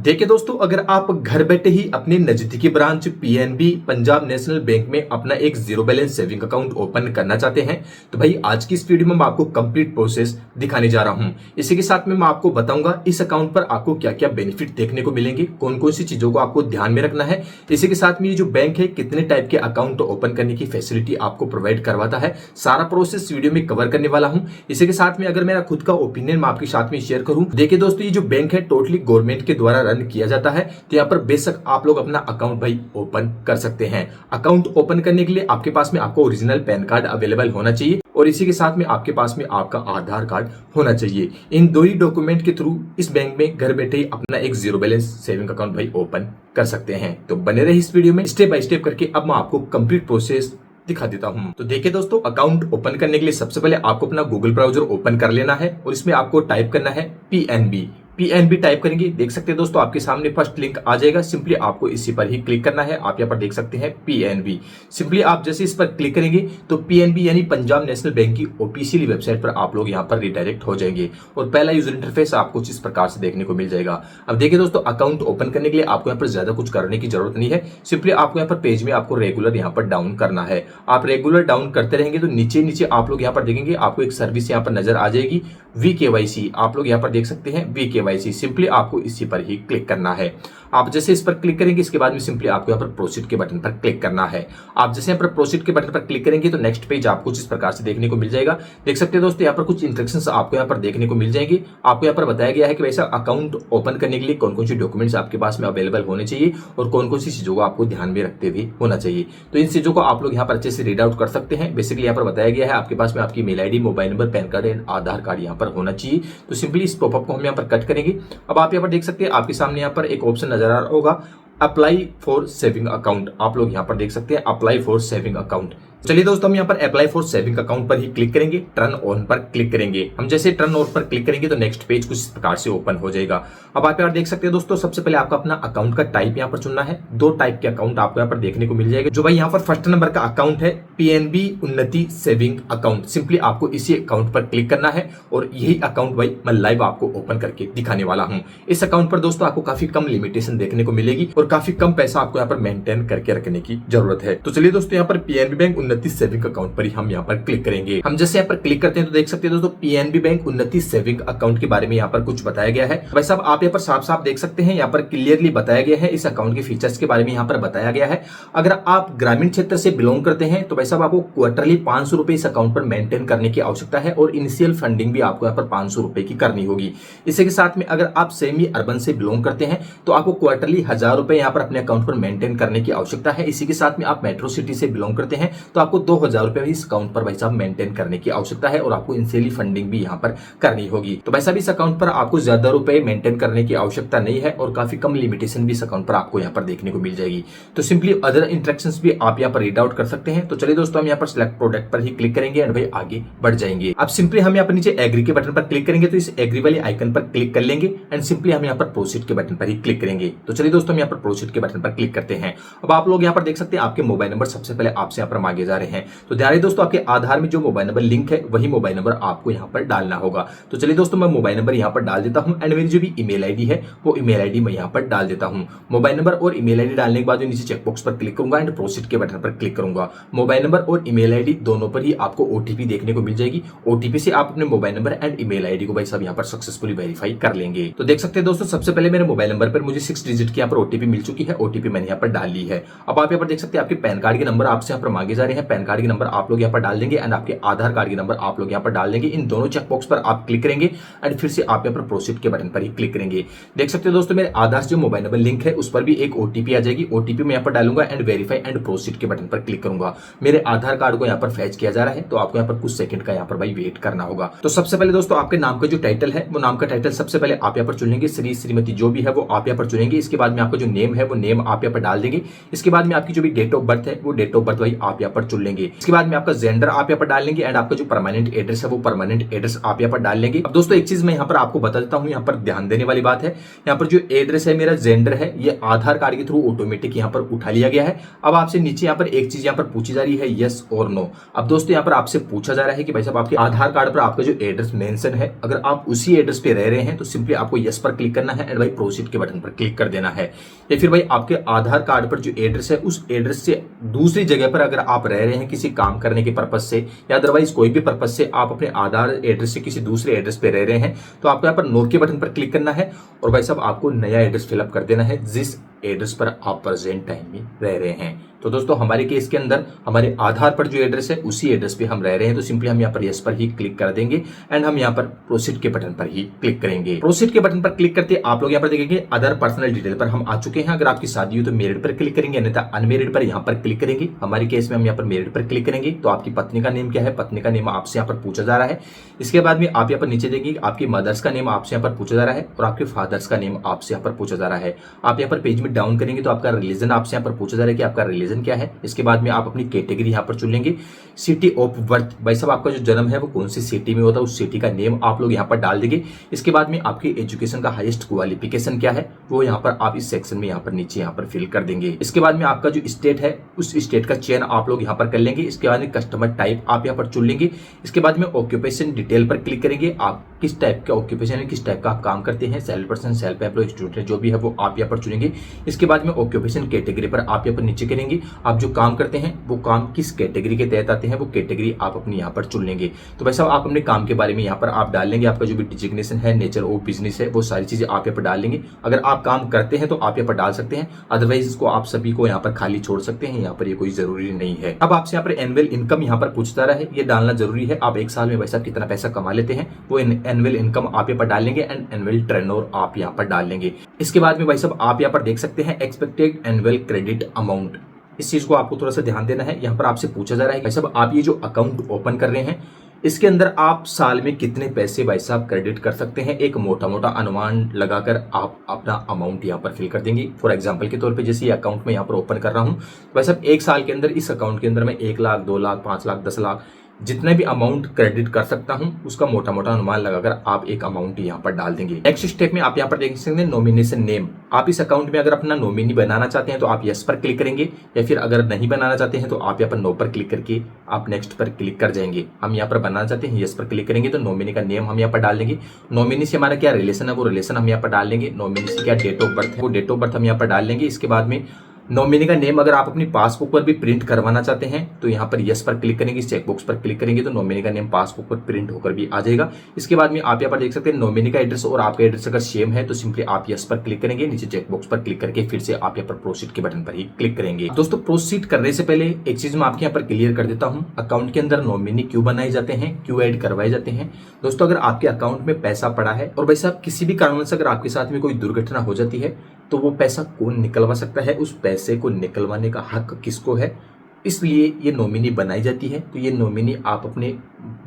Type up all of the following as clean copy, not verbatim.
देखिए दोस्तों, अगर आप घर बैठे ही अपने नजदीकी branch PNB Punjab national bank में अपना एक zero balance saving account open करना चाहते हैं तो भाई आज की इस वीडियो में मैं आपको कंप्लीट प्रोसेस दिखाने जा रहा हूं। इसी के साथ में मैं आपको बताऊंगा इस अकाउंट पर आपको क्या क्या बेनिफिट देखने को मिलेंगे, कौन कौन सी चीजों को आपको ध्यान में रखना है। इसी के साथ में ये जो बैंक है कितने टाइप के अकाउंट ओपन करने की फैसिलिटी आपको प्रोवाइड करवाता है, सारा प्रोसेस वीडियो में कवर करने वाला हूं। इसी के साथ में अगर मेरा खुद का ओपिनियन मैं आपके साथ में शेयर करूं, देखिए दोस्तों ये जो बैंक है टोटली गवर्नमेंट के द्वारा रन किया जाता है, तो यहाँ पर बेशक आप लोग अपना अकाउंट भाई ओपन कर सकते हैं। अकाउंट ओपन करने के लिए आपके पास में आपको ओरिजिनल पैन कार्ड अवेलेबल होना चाहिए और इसी के साथ में आपके पास में आपका आधार कार्ड होना चाहिए। इन दो ही डॉक्यूमेंट के थ्रू इस बैंक में घर बैठे ही अपना एक जीरो बैलेंस सेविंग अकाउंट भाई ओपन कर सकते हैं। तो बने रहे इस वीडियो में, स्टेप बाय स्टेप करके अब मैं आपको कंप्लीट प्रोसेस दिखा देता हूं। तो देखिए दोस्तों, अकाउंट ओपन करने के लिए सबसे पहले आपको अपना गूगल ब्राउजर ओपन कर लेना है और इसमें आपको टाइप करना है पीएनबी टाइप करेंगे। देख सकते हैं दोस्तों आपके सामने फर्स्ट लिंक आ जाएगा, सिंपली आपको इसी पर ही क्लिक करना है। आप यहाँ पर देख सकते हैं पीएनबी, सिंपली आप जैसे इस पर क्लिक करेंगे तो पीएनबी यानी पंजाब नेशनल बैंक की ऑफिशियल वेबसाइट पर आप लोग यहाँ पर रिडायरेक्ट हो जाएंगे और पहला यूजर इंटरफेस आपको इस प्रकार से देखने को मिल जाएगा। अब देखिए दोस्तों, अकाउंट ओपन करने के लिए आपको यहाँ पर ज्यादा कुछ करने की जरूरत नहीं है, सिंपली आपको यहाँ पर पेज में आपको रेगुलर यहाँ पर डाउन करना है। आप रेगुलर डाउन करते रहेंगे तो नीचे नीचे आप लोग यहाँ पर देखेंगे आपको एक सर्विस यहाँ पर नजर आ जाएगी, वीकेवाईसी। आप लोग यहाँ पर देख सकते हैं वीकेवाईसी, सिंपली आपको इसी पर ही क्लिक करना है। आप जैसे इस पर क्लिक करेंगे इसके बाद में सिंपली आपको यहाँ पर प्रोसीड के बटन पर क्लिक करना है। आप जैसे यहाँ पर प्रोसीड के बटन पर क्लिक करेंगे तो नेक्स्ट पेज आपको इस प्रकार से देखने को मिल जाएगा। देख सकते हैं दोस्तों यहाँ पर कुछ इंस्ट्रक्शंस आपको यहाँ पर देखने को मिल जाएंगे। आपको यहाँ पर बताया गया है कि वैसा अकाउंट ओपन करने के लिए कौन कौन सी डॉक्यूमेंट्स आपके पास में अवेलेबल होने चाहिए और कौन कौन सी चीजों को आपको ध्यान में रखते हुए होना चाहिए। तो इन चीजों को आप लोग यहाँ पर अच्छे से रीड आउट कर सकते हैं। बेसिकली यहाँ पर बताया गया है आपके पास में आपकी mail ID, mobile number, PAN card and Aadhaar card यहाँ पर होना चाहिए। तो सिंपली इस पॉपअप को हम यहाँ पर कट करेंगे। अब आप यहाँ पर देख सकते हैं आपके सामने यहाँ पर एक ऑप्शन नजर आ रहा होगा, अप्लाई फॉर सेविंग अकाउंट। आप लोग यहाँ पर देख सकते हैं अप्लाई फॉर सेविंग अकाउंट। चलिए दोस्तों, हम यहाँ पर अप्लाई फॉर सेविंग अकाउंट पर ही क्लिक करेंगे, टर्न ऑन पर क्लिक करेंगे। हम जैसे टर्न ऑन पर क्लिक करेंगे तो नेक्स्ट पेज कुछ इस प्रकार से ओपन हो जाएगा। अब आप यहाँ देख सकते हैं दोस्तों, सबसे पहले आपका अपना अकाउंट का टाइप यहाँ पर चुनना है। दो टाइप के अकाउंट आपको यहाँ पर देखने को मिल जाएगा। जो भाई यहाँ पर फर्स्ट नंबर का अकाउंट है पीएनबी उन्नति सेविंग अकाउंट, सिंपली आपको इसी अकाउंट पर क्लिक करना है और यही अकाउंट भाई मैं लाइव आपको ओपन करके दिखाने वाला हूँ। इस अकाउंट पर दोस्तों आपको काफी कम लिमिटेशन देखने को मिलेगी और काफी कम पैसा आपको यहाँ पर मेंटेन करके रखने की जरूरत है। तो चलिए दोस्तों, यहाँ पर पीएनबी बैंक उन्नति सेविंग अकाउंट पर ही हम यहाँ पर क्लिक करेंगे। हम जैसे यहाँ पर क्लिक करते हैं तो देख सकते हैं दोस्तों पीएनबी बैंक उन्नति सेविंग अकाउंट के बारे में यहाँ पर कुछ बताया गया है। भाई साहब आप यहाँ पर साफ साफ देख सकते हैं, यहाँ पर क्लियरली बताया गया है, इस अकाउंट के फीचर्स के बारे में यहाँ पर बताया गया है। अगर आप ग्रामीण क्षेत्र से बिलोंग करते हैं तो भाई साहब आपको क्वार्टरली 500 रुपए इस अकाउंट पर मेंटेन करने की आवश्यकता है और इनिशियल फंडिंग भी आपको यहाँ पर 500 रुपए की करनी होगी। इसी के साथ में अगर आप सेमी अर्बन से बिलोंग करते हैं तो आपको क्वार्टरली 1000 रुपए यहाँ पर अपने अकाउंट पर मेंटेन करने की आवश्यकता है। इसी के साथ में आप मेट्रो सिटी से बिलोंग करते हैं तो आपको 2000 रुपए इस अकाउंट पर भाई साहब मेंटेन करने की आवश्यकता है और आपको इनिशियली फंडिंग भी यहाँ पर करनी होगी। तो भाई साहब इस अकाउंट पर आपको ज्यादा रुपए मेंटेन करने की आवश्यकता नहीं है और काफी कम लिमिटेशन भी इस अकाउंट पर आपको यहाँ पर देखने को मिल जाएगी। तो सिंपली अदर इंस्ट्रक्शंस भी आप यहाँ पर रीड आउट कर सकते हैं। तो चलिए दोस्तों, हम यहाँ पर सिलेक्ट प्रोडक्ट पर ही क्लिक करेंगे एंड भाई आगे बढ़ जाएंगे। अब सिंपली हम यहाँ पर नीचे एग्री के बटन पर क्लिक करेंगे तो इस एग्री वाले आइकन पर क्लिक कर लेंगे एंड सिंपली हम यहाँ पर प्रोसीड के बटन पर ही क्लिक करेंगे। तो चलिए दोस्तों, हम यहाँ पर प्रोसीड के बटन पर क्लिक करते हैं। अब आप लोग यहाँ पर देख सकते हैं आपके मोबाइल नंबर सबसे पहले आपसे यहाँ पर मांगे जा रहे हैं। तो ध्यान रहे दोस्तों, आपके आधार में जो मोबाइल नंबर लिंक है वही मोबाइल नंबर आपको यहाँ पर डालना होगा। तो चलिए दोस्तों, मैं मोबाइल नंबर यहाँ पर डाल देता हूँ एंड मेरी जो भी ईमेल आईडी है वो ईमेल आईडी मैं यहाँ पर डाल देता हूँ। मोबाइल नंबर और ईमेल आईडी डालने के बाद नीचे चेकबॉक्स पर क्लिक करूंगा एंड प्रोसीड के बटन पर क्लिक करूंगा। मोबाइल नंबर और ईमेल आईडी दोनों पर ही आपको ओटीपी देखने को मिल जाएगी। ओटीपी से आप अपने mobile number and email ID को भाई साहब यहाँ पर सक्सेसफुली वेरीफाई कर लेंगे। तो देख सकते हैं दोस्तों, सबसे पहले मेरे मोबाइल नंबर पर मुझे 6 डिजिट की यहाँ पर ओटीपी मिल चुकी है। ओटीपी मैंने यहाँ पर डाल ली है। अब आप यहाँ पर देख सकते हैं आपके पैन कार्ड के नंबर आपसे यहाँ पर मांगे जा रहे हैं। पैन कार्ड के नंबर आप लोग यहाँ पर डाल देंगे एंड आपके आधार कार्ड के नंबर आप लोग यहाँ पर डाल देंगे। इन दोनों चेकबॉक्स पर आप क्लिक करेंगे एंड फिर से आप यहाँ पर प्रोसीड के बटन पर ही क्लिक करेंगे। देख सकते हैं दोस्तों, मेरे आधार से जो मोबाइल नंबर लिंक है उस पर भी एक ओटीपी आ जाएगी। ओटीपी मैं यहाँ पर डालूंगा एंड वेरीफाई एंड प्रोसीड के बटन पर क्लिक करूंगा। मेरे आधार कार्ड को यहाँ पर फैच किया जा रहा है तो आपको यहाँ पर कुछ सेकंड का यहाँ पर भाई वेट करना होगा। तो सबसे पहले दोस्तों आपके नाम का जो टाइटल है वो नाम का टाइटल सबसे पहले आप यहाँ पर चुनेंगे, श्री श्रीमती जो भी है वो आप यहाँ पर चुनेंगे। इसके बाद में आपका जो नेम है वो नेम आप यहाँ पर डाल देंगे। इसके बाद में आपकी जो भी डेट ऑफ बर्थ है वो डेट ऑफ बर्थ भाई आप यहाँ पर चुन लेंगे। इसके बाद में आपका जेंडर आप यहाँ पर डाल लेंगे एंड आपका जो परमानेंट एड्रेस है वो परमानेंट एड्रेस आप यहाँ पर डाल लेंगे। अब दोस्तों एक चीज मैं यहाँ पर आपको बता देता हूँ, यहाँ पर ध्यान देने वाली बात है, यहाँ पर जो एड्रेस है मेरा जेंडर है ये आधार कार्ड के थ्रू ऑटोमेटिक यहाँ पर उठा लिया गया है। अब आपसे नीचे यहाँ पर एक चीज यहाँ पर पूछी जा रही है यस और नो। अब दोस्तों यहाँ पर आपसे पूछा जा रहा है कि भाई साहब आपके आधार कार्ड पर आपका जो एड्रेस मेंशन है अगर आप उसी एड्रेस पे रह रहे हैं तो सिंपली आपको यस पर क्लिक करना है एंड भाई प्रोसीड के बटन पर क्लिक कर देना है। या फिर भाई आपके आधार कार्ड पर जो एड्रेस है उस एड्रेस से दूसरी जगह पर अगर आप रह रहे हैं किसी काम करने के पर्पज से या अदरवाइज कोई भी पर्पज से आप अपने आधार एड्रेस से किसी दूसरे एड्रेस पे रह रहे हैं तो आपको यहाँ पर नो के बटन पर क्लिक करना है और भाई साहब आपको नया एड्रेस फिलअप कर देना है जिस एड्रेस पर आप प्रेजेंट टाइम में रह रहे हैं। तो दोस्तों हमारे केस के अंदर हमारे आधार पर जो एड्रेस है उसी एड्रेस पे हम रह रहे हैं तो सिंपली हम यहाँ पर यस पर ही क्लिक कर देंगे एंड हम यहाँ पर प्रोसीड के बटन पर ही क्लिक करेंगे। प्रोसीड के बटन पर क्लिक करते आप लोग यहाँ पर देखेंगे अदर पर्सनल डिटेल पर हम आ चुके हैं। अगर आपकी शादी हो तो मैरिड पर क्लिक करेंगे अन्यथा अनमेरिड पर यहाँ पर क्लिक करेंगे। हमारे केस में हम यहाँ पर मैरिड पर क्लिक करेंगे। तो आपकी पत्नी का नेम क्या है, पत्नी का नेम आपसे यहाँ पर पूछा जा रहा है। इसके बाद में आप यहाँ पर नीचे देखेंगे आपकी मदर्स का नेम आपसे यहाँ पर पूछा जा रहा है और आपके फादर्स का नेम आपसे यहाँ पर पूछा जा रहा है। आप यहाँ पर पेज में डाउन करेंगे तो आपका रिलीजन आपसे यहाँ पर पूछा जा रहा है कि आपका रिलीजन क्या है। इसके बाद में आप अपनी कैटेगरी यहाँ पर चुन लेंगे। सिटी ऑफ बर्थ, भाई साहब आपका जो जन्म है वो कौन सी सिटी में होता है उस सिटी का नेम आप लोग यहाँ पर डाल देंगे। इसके बाद में आपकी एजुकेशन का हाईएस्ट क्वालिफिकेशन क्या है वो यहाँ पर आप इस सेक्शन में यहाँ पर नीचे यहाँ पर फिल कर देंगे। इसके बाद में आपका जो स्टेट है उस स्टेट का चयन आप लोग यहाँ पर कर लेंगे। इसके बाद में कस्टमर टाइप आप यहाँ पर चुन लेंगे। इसके बाद में ऑक्यूपेशन डिटेल पर क्लिक करेंगे। आप किस टाइप का ऑक्यूपेशन है, किस टाइप का आप काम करते हैं, self person, self employ, student जो भी है वो आप यहाँ पर चुनेंगे। इसके बाद में ऑक्यूपेशन कैटेगरी पर आप यहाँ पर नीचे करेंगे। आप जो काम करते हैं वो काम किस कैटेगरी के तहत आते हैं वो कैटेगरी आप अपनी यहाँ पर चुन लेंगे। तो भाई साहब आप अपने काम के बारे में यहाँ पर आप डाल लेंगे। आपका जो भी डिजिग्नेशन है, नेचर ऑफ बिजनेस है, वो सारी चीजें आप यहाँ पर डाल लेंगे। अगर आप काम करते हैं तो आप यहाँ पर डाल सकते हैं, अदरवाइज इसको आप सभी को यहाँ पर खाली छोड़ सकते हैं। यहाँ पर ये कोई जरूरी नहीं है। अब आपसे यहाँ पर एनुअल इनकम यहाँ पर पूछता रहा है, ये डालना जरूरी है। आप एक साल में भाई साहब कितना पैसा कमा लेते हैं वो एनुअल इनकम आप यहाँ पर डाल लेंगे एंड एनुअल टर्नओवर आप यहाँ पर डाल लेंगे। इसके बाद में भाई साहब आप यहाँ पर देख सकते हैं एक्सपेक्टेड एनुअल क्रेडिट अमाउंट। इस चीज को आपको थोड़ा सा ध्यान देना है। यहाँ पर आपसे पूछा जा रहा है भाई साहब आप ये जो अकाउंट ओपन कर रहे हैं इसके अंदर आप साल में कितने पैसे भाई साहब क्रेडिट कर सकते हैं। एक मोटा मोटा अनुमान लगाकर आप अपना अमाउंट यहाँ पर फिल कर देंगे। फॉर एग्जांपल के तौर पे जैसे ये अकाउंट में यहाँ पर ओपन कर रहा हूँ भाई साहब एक साल के अंदर इस अकाउंट के अंदर मैं 1 लाख, 2 लाख, 5 लाख, 10 लाख जितने भी अमाउंट क्रेडिट कर सकता हूं उसका मोटा मोटा अनुमान लगाकर आप एक अमाउंट यहां पर डाल देंगे। नेक्स्ट स्टेप में आप यहां पर देख सकते हैं नॉमिनेशन नेम। आप इस अकाउंट में अगर अपना नॉमिनी बनाना चाहते हैं तो आप यस पर क्लिक करेंगे या फिर अगर नहीं बनाना चाहते हैं तो आप यहाँ पर नो पर क्लिक करके आप नेक्स्ट पर क्लिक कर जाएंगे। हम यहाँ पर बनाना चाहते हैं यस पर क्लिक करेंगे तो नॉमिनी का नेम हम यहाँ पर डाल देंगे। नॉमिनी से हमारा क्या रिलेशन है वो रिलेशन हम यहाँ पर डाल लेंगे। नॉमिनी से क्या डेट ऑफ बर्थ है वो डेट ऑफ बर्थ हम यहाँ पर डाल लेंगे। इसके बाद में नॉमिनी का नेम अगर आप अपनी पासबुक पर भी प्रिंट करवाना चाहते हैं तो यहाँ पर यस पर क्लिक करेंगे, चेकबॉक्स पर क्लिक करेंगे तो नॉमिनी का नेम पासबुक पर प्रिंट होकर भी आ जाएगा। इसके बाद में आप यहाँ पर देख सकते हैं नॉमिनी का एड्रेस और आपका एड्रेस अगर सेम है तो सिंपली आप यस पर क्लिक करेंगे, नीचे चेकबॉक्स पर क्लिक करके फिर से आप यहाँ पर प्रोसीड के बटन पर ही क्लिक करेंगे। दोस्तों प्रोसीड करने से पहले एक चीज मैं आपके यहाँ पर क्लियर कर देता हूँ, अकाउंट के अंदर नॉमिनी क्यों बनाए जाते हैं, क्यों ऐड करवाए जाते हैं। दोस्तों अगर आपके अकाउंट में पैसा पड़ा है और भाई साहब किसी भी कारण से अगर आपके साथ में कोई दुर्घटना हो जाती है तो वो पैसा कौन निकलवा सकता है, उस पैसे को निकलवाने का हक किसको है, इसलिए ये नॉमिनी बनाई जाती है। तो ये नॉमिनी आप अपने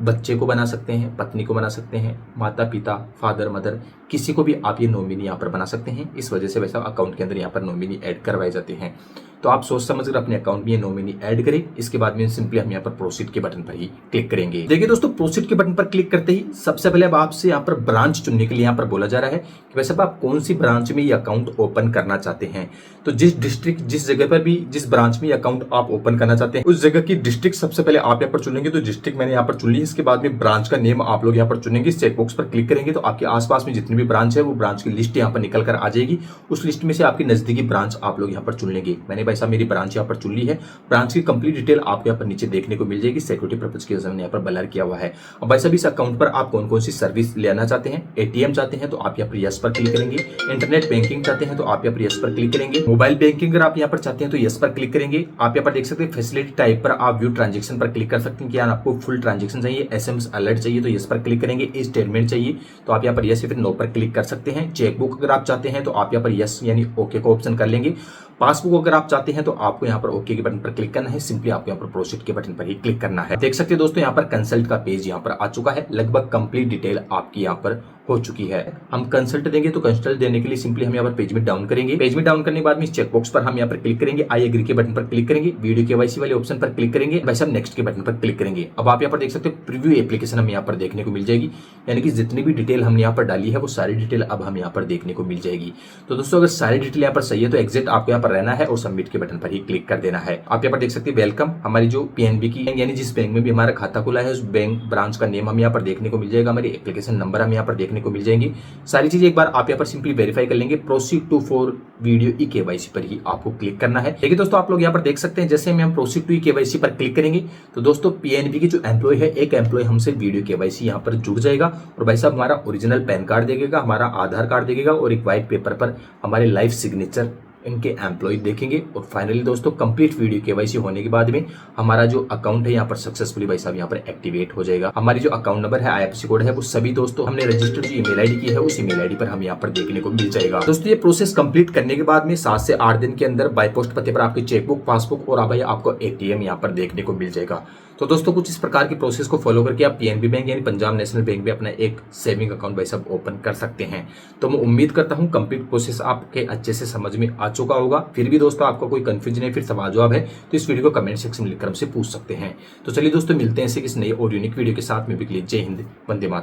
बच्चे को बना सकते हैं, पत्नी को बना सकते हैं, माता पिता, फादर मदर, किसी को भी आप ये नॉमिनी यहाँ पर बना सकते हैं। इस वजह से वैसा अकाउंट के अंदर यहाँ पर नॉमिनी ऐड करवाए जाते हैं। तो आप सोच समझ कर अपने अकाउंट में ये नॉमिनी ऐड करें। इसके बाद में सिंपली हम यहाँ पर प्रोसीड के बटन पर ही क्लिक करेंगे। देखिए दोस्तों प्रोसीड के बटन पर क्लिक करते ही सबसे पहले अब आपसे यहाँ पर ब्रांच चुनने के लिए यहाँ पर बोला जा रहा है कि वैसे आप कौन सी ब्रांच में ये अकाउंट ओपन करना चाहते हैं। तो जिस डिस्ट्रिक्ट, जिस जगह पर भी, जिस ब्रांच में ये अकाउंट आप ओपन करना चाहते हैं उस जगह की डिस्ट्रिक्ट सबसे पहले आप यहाँ पर चुनेंगे। तो डिस्ट्रिक्ट मैंने यहाँ पर चुन ली। इसके बाद में ब्रांच का नेम आप लोग यहाँ पर चुनेंगे, चेकबॉक्स पर क्लिक करेंगे तो आपके आसपास में जितनी भी ब्रांच है वो ब्रांच की लिस्ट यहाँ पर निकल कर आ जाएगी। उस लिस्ट में से आपकी नजदीकी ब्रांच आप लोग यहाँ पर चुन लेंगे। मैंने भाई साहब मेरी ब्रांच यहाँ पर चुन ली है। ब्रांच की कंप्लीट डिटेल आपको यहाँ पर नीचे देखने को मिल जाएगी। सिक्योरिटी पर्पज की वजह से यहाँ पर ब्लर किया हुआ है। अब भाई साहब इस अकाउंट पर आप कौन कौन सी सर्विस लेना चाहते हैं, एटीएम चाहते हैं तो आप यहाँ पर यस पर क्लिक करेंगे, इंटरनेट बैंकिंग चाहते हैं तो आप यहाँ पर यस पर क्लिक करेंगे, मोबाइल बैंकिंग अगर आप यहाँ पर चाहते हैं तो यस पर क्लिक करेंगे। आप यहाँ पर देख सकते हैं फैसिलिटी टाइप पर आप व्यू ट्रांजेक्शन पर क्लिक कर सकते हैं कि आपको फुल ट्रांजेक्शन ट्रांजैक्शन चाहिए, एसएमएस अलर्ट चाहिए तो यस पर क्लिक करेंगे, ई स्टेटमेंट चाहिए तो आप यहाँ पर यस या फिर नो पर क्लिक कर सकते हैं। चेकबुक अगर आप चाहते हैं तो आप यहाँ पर यस यानी ओके का ऑप्शन कर लेंगे। पासबुक अगर आप चाहते हैं तो आपको यहाँ पर ओके के बटन पर क्लिक करना है, सिंपली आपको यहाँ पर प्रोसीड के बटन पर ही क्लिक करना है। देख सकते हैं दोस्तों यहाँ पर कंसल्ट का पेज यहाँ पर आ चुका है, लगभग कंप्लीट डिटेल आपकी यहाँ पर हो चुकी है। हम कंसल्ट देंगे तो कंसल्ट देने के लिए सिंपली हम यहाँ पर पेज में डाउन करेंगे। पेज में डाउन करने के बाद में इस चेकबॉक्स पर हम यहाँ पर क्लिक करेंगे, आई एग्री के बटन पर क्लिक करेंगे, वीडियो केवाईसी वाले ऑप्शन पर क्लिक करेंगे, वैसे हम नेक्स्ट के बटन पर क्लिक करेंगे। अब आप यहाँ पर देख सकते हो प्रीव्यू एप्लीकेशन हम यहाँ पर देखने को मिल जाएगी, यानी कि जितनी भी डिटेल हमने यहाँ पर डाली है वो सारी डिटेल अब हम यहाँ पर देखने को मिल जाएगी। तो दोस्तों अगर सारी डिटेल यहाँ पर सही है तो एग्जिट आपको यहाँ पर रहना है और सबमिट के बटन पर ही क्लिक कर देना है। आप यहाँ पर देख सकते हैं वेलकम, हमारी जो पीएनबी की यानी जिस बैंक में भी हमारा खाता खुला है उस बैंक ब्रांच का नेम हम यहाँ पर देखने को मिल जाएगा, हमारी एप्लीकेशन नंबर हम यहाँ पर देखने को मिल जाएंगी। सारी चीजें एक बार आप यहाँ पर सिंपली वेरीफाई कर लेंगे। Proceed to for video E KYC पर ही आपको क्लिक करना है। देखिए दोस्तों आप लोग यहाँ पर देख सकते हैं जैसे हम प्रोसीड टू ई केवाईसी पर क्लिक करेंगे तो दोस्तों पीएनबी की जो एम्प्लॉय है एक एम्प्लॉय हमसे वीडियो केवाईसी यहाँ पर जुड़ जाएगा और भाई साहब हमारा ओरिजिनल पैन कार्ड देगा, हमारा आधार कार्ड देगा और एक व्हाइट पेपर पर हमारे लाइव सिग्नेचर इनके एम्प्लॉय देखेंगे। और फाइनली दोस्तों कंप्लीट वीडियो केवाईसी होने के बाद में हमारा जो अकाउंट है यहाँ पर सक्सेसफुली भाई साहब यहाँ पर एक्टिवेट हो जाएगा। हमारी जो अकाउंट नंबर है, आईएफएससी कोड है, वो सभी दोस्तों हमने रजिस्टर्ड जो ईमेल आईडी की है उस ईमेल आईडी पर हम यहाँ पर देखने को मिल जाएगा। दोस्तों ये प्रोसेस कंप्लीट करने के बाद में 7 से 8 दिन के अंदर बाय पोस्ट पते पर आपकी चेकबुक, पासबुक और भाई आपको एटीएम यहाँ पर देखने को मिल जाएगा। तो दोस्तों कुछ इस प्रकार की प्रोसेस को फॉलो करके आप पीएनबी बैंक यानी पंजाब नेशनल बैंक में अपना एक सेविंग अकाउंट भाई साहब ओपन कर सकते हैं। तो मैं उम्मीद करता हूं कंप्लीट प्रोसेस आपके अच्छे से समझ में आ चुका होगा। फिर भी दोस्तों आपको कोई कंफ्यूजन है, फिर सवाल जवाब है तो इस वीडियो को कमेंट सेक्शन में लिखकर हमसे पूछ सकते हैं। तो चलिए दोस्तों मिलते हैं ऐसे किसी नई और यूनिक वीडियो के साथ में। भी जय हिंद, वंदे मातरम।